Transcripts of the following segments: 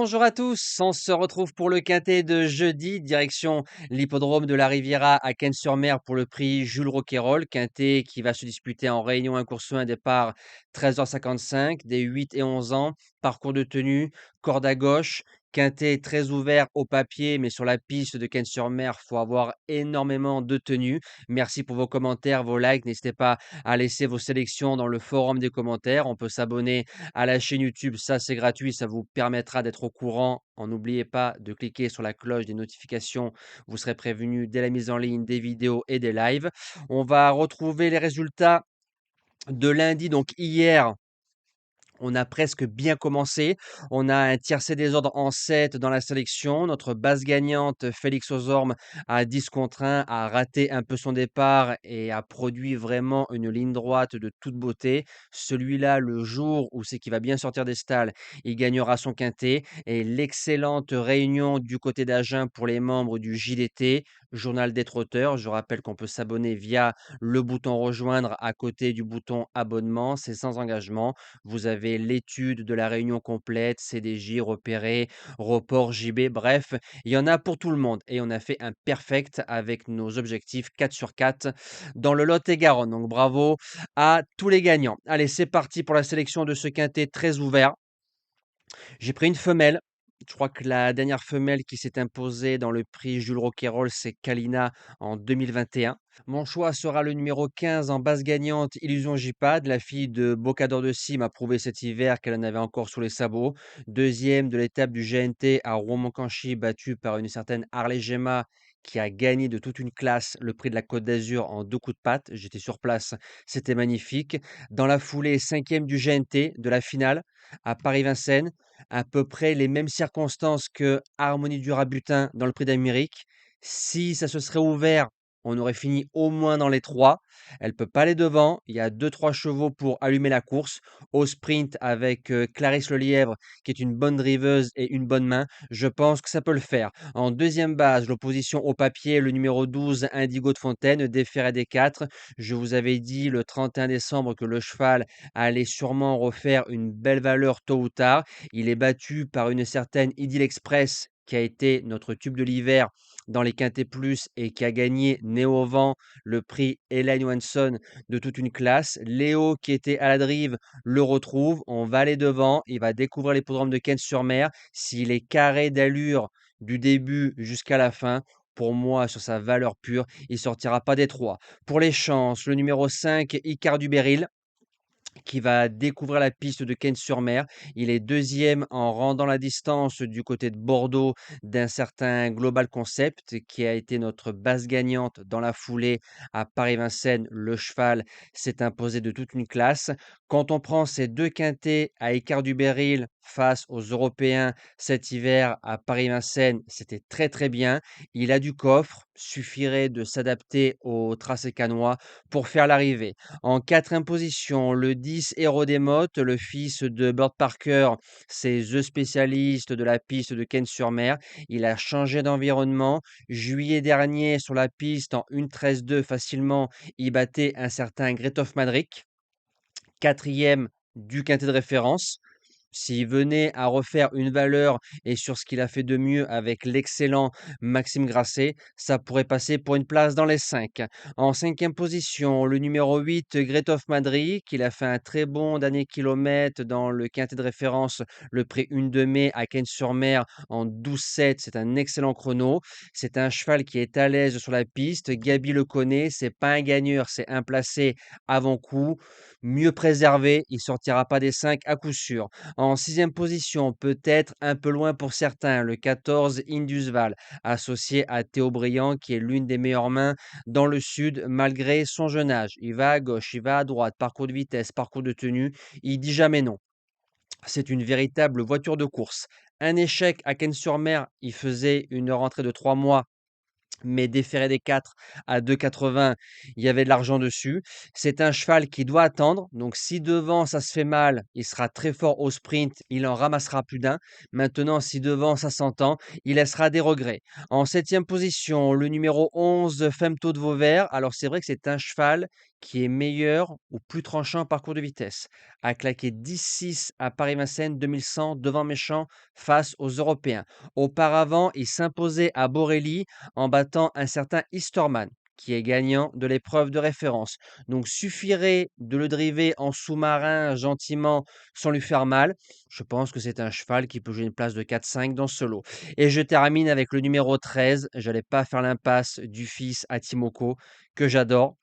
Bonjour à tous, on se retrouve pour le quintet de jeudi, direction l'hippodrome de la Riviera à Cannes-sur-Mer pour le prix Jules Roquayrol, quintet qui va se disputer en réunion 1 course 1 départ 13h55, des 8 et 11 ans, parcours de tenue, corde à gauche, quintet très ouvert au papier, mais sur la piste de Cannes-sur-Mer, faut avoir énormément de tenue. Merci pour vos commentaires, vos likes, n'hésitez pas à laisser vos sélections dans le forum des commentaires, on peut s'abonner à la chaîne YouTube, ça c'est gratuit, ça vous permettra d'être au courant. N'oubliez pas de cliquer sur la cloche des notifications, vous serez prévenu dès la mise en ligne des vidéos et des lives. On va retrouver les résultats de lundi, donc hier. On a presque bien commencé. On a un tiercé des ordres en 7 dans la sélection. Notre base gagnante, Félix Ozorme, à 10 contre 1, a raté un peu son départ et a produit vraiment une ligne droite de toute beauté. Celui-là, le jour où c'est qu'il va bien sortir des stalles, il gagnera son quintet. Et l'excellente réunion du côté d'Agen pour les membres du JDT, Journal des trotteurs. Je rappelle qu'on peut s'abonner via le bouton rejoindre à côté du bouton abonnement. C'est sans engagement. Vous avez l'étude de la réunion complète, CDJ, repéré, report, JB, bref, il y en a pour tout le monde. Et on a fait un perfect avec nos objectifs 4 sur 4 dans le Lot-et-Garonne. Donc bravo à tous les gagnants. Allez, c'est parti pour la sélection de ce quintet très ouvert. J'ai pris une femelle. Je crois que la dernière femelle qui s'est imposée dans le prix Jules Roquayrol, c'est Kalina en 2021. Mon choix sera le numéro 15 en base gagnante, Illusion Jipad. La fille de Bocador de Sim a prouvé cet hiver qu'elle en avait encore sous les sabots. Deuxième de l'étape du GNT à Rouen-Moncanchy, battue par une certaine Harley Gemma qui a gagné de toute une classe le prix de la Côte d'Azur en 2 coups de patte. J'étais sur place, c'était magnifique. Dans la foulée, cinquième du GNT de la finale à Paris-Vincennes, à peu près les mêmes circonstances que Harmonie du Rabutin dans le Prix d'Amérique. Si ça se serait ouvert, on aurait fini au moins dans les 3. Elle peut pas aller devant. Il y a 2-3 chevaux pour allumer la course. Au sprint avec Clarisse Lelièvre, qui est une bonne driveuse et une bonne main, je pense que ça peut le faire. En deuxième base, l'opposition au papier, le numéro 12, Indigo de Fontaine, déféré des 4. Je vous avais dit le 31 décembre que le cheval allait sûrement refaire une belle valeur tôt ou tard. Il est battu par une certaine Idylle Express qui a été notre tube de l'hiver dans les Quintet Plus et qui a gagné Néo au vent le prix Helen Johansson de toute une classe. Léo qui était à la drive le retrouve. On va aller devant. Il va découvrir l'hippodrome de Cannes-sur-Mer. S'il est carré d'allure du début jusqu'à la fin, pour moi, sur sa valeur pure, il sortira pas des 3. Pour les chances, le numéro 5, Icar du Béryl, qui va découvrir la piste de Cannes-sur-Mer. Il est deuxième en rendant la distance du côté de Bordeaux d'un certain Global Concept qui a été notre base gagnante dans la foulée à Paris-Vincennes. Le cheval s'est imposé de toute une classe. Quand on prend ces deux quintets à écart du Béryl face aux Européens cet hiver à Paris-Vincennes, c'était très très bien. Il a du coffre, suffirait de s'adapter au tracé cannois pour faire l'arrivée. En quatrième position, le 10 Héros des Mottes, le fils de Bird Parker, c'est the spécialiste de la piste de Cannes-sur-Mer. Il a changé d'environnement. Juillet dernier, sur la piste, en 1:13,2 facilement, il battait un certain Grethoff Madric, quatrième du quintet de référence. S'il venait à refaire une valeur et sur ce qu'il a fait de mieux avec l'excellent Maxime Grasset, ça pourrait passer pour une place dans les 5. En cinquième position, le numéro 8, Grethoff Madrid, qu'il a fait un très bon dernier kilomètre dans le quintet de référence, le prix 1 de mai à Cannes-sur-Mer en 12,7. C'est un excellent chrono. C'est un cheval qui est à l'aise sur la piste. Gabi le connaît. C'est pas un gagneur, c'est un placé avant coup. Mieux préservé, il sortira pas des 5 à coup sûr. En sixième position, peut-être un peu loin pour certains, le 14 Indusval, associé à Théo Briand, qui est l'une des meilleures mains dans le sud, malgré son jeune âge. Il va à gauche, il va à droite, parcours de vitesse, parcours de tenue, il dit jamais non. C'est une véritable voiture de course. Un échec à Cannes-sur-Mer, il faisait une rentrée de 3 mois mais déféré des 4 à 2,80, il y avait de l'argent dessus. C'est un cheval qui doit attendre. Donc, si devant ça se fait mal, il sera très fort au sprint, il en ramassera plus d'un. Maintenant, si devant ça s'entend, il laissera des regrets. En septième position, le numéro 11, Femto de Vauvert. Alors, c'est vrai que c'est un cheval qui est meilleur ou plus tranchant en parcours de vitesse, a claqué 10-6 à Paris-Vincennes 2100 devant Méchant face aux Européens. Auparavant, il s'imposait à Borelli en battant un certain Easterman, qui est gagnant de l'épreuve de référence. Donc, suffirait de le driver en sous-marin gentiment sans lui faire mal. Je pense que c'est un cheval qui peut jouer une place de 4-5 dans ce lot. Et je termine avec le numéro 13. J'allais pas faire l'impasse du fils à Timoko, que j'adore.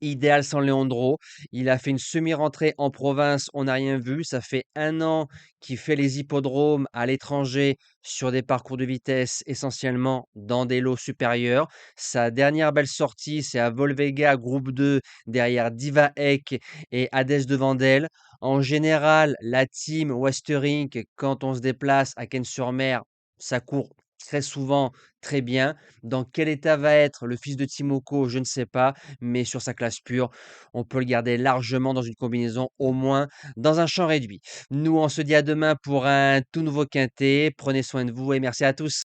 Idéal sans Leandro. Il a fait une semi-rentrée en province, on n'a rien vu. Ça fait 1 an qu'il fait les hippodromes à l'étranger sur des parcours de vitesse, essentiellement dans des lots supérieurs. Sa dernière belle sortie, c'est à Volvega, groupe 2, derrière Diva Ek et Hadès de Vandel. En général, la team Westering, quand on se déplace à Cannes-sur-Mer, ça court très souvent très bien. Dans quel état va être le fils de Timoko, je ne sais pas, mais sur sa classe pure, on peut le garder largement dans une combinaison, au moins dans un champ réduit. Nous, on se dit à demain pour un tout nouveau quintet. Prenez soin de vous et merci à tous.